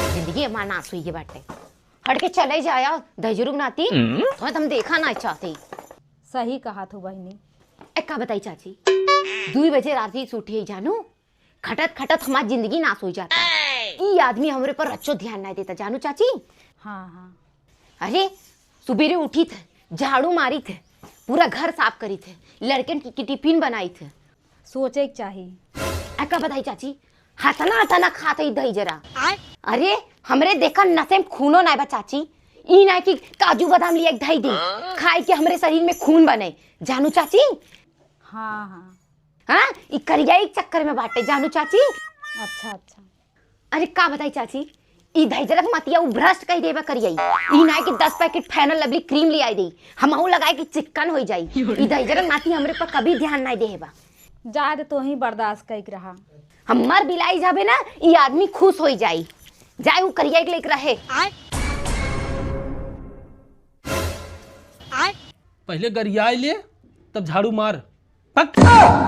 जिंदगी हमारा नाश हुई है बाटे। हट के चले जाया दहजरुग नाती तो तुम देखा ना चाहते। सही कहा तू बहनी। का बताई चाची 2 बजे राती सूटी है जानू खटत खटत हमारी जिंदगी नाश हो जाता। ये आदमी हमारे पर अच्छो ध्यान नहीं देता जानू चाची। हाँ हाँ। अरे सुबेरे उठी थे, झाड़ू मारी थे, पूरा घर साफ करी थे, लड़कन की टिफिन बनाई थे। सोचे के चाहिए। का बताई चाची हथना हथना खाते दही जरा। अरे हमरे देखा नसे में खूनो नहीं बा चाची। ई नहीं कि काजू बादाम लिए दही दी खाए के हमरे शरीर में खून बने जानू चाची। हाँ हाँ। हाँ ई करिया चक्कर में बाटे जानू चाची। अच्छा अच्छा। अरे का बताई चाची ई दही जरा मतिया भ्रष्ट कही देवा करिया। ई नहीं कि 10 पैकेट फेनल लवली क्रीम ले आई दी हमहू लगाए कि चिकन हो जाई। ई दही जरा नाती हमरे पर कभी ध्यान नहीं देबा। जा दे तो ही बर्दाश्त कर रहा। हम मर बिलाई जाबे ना ई आदमी खुश हो जाई। जाए वो करिया के लेके रहे। पहले गरियाई ले तब झाड़ू मार। पक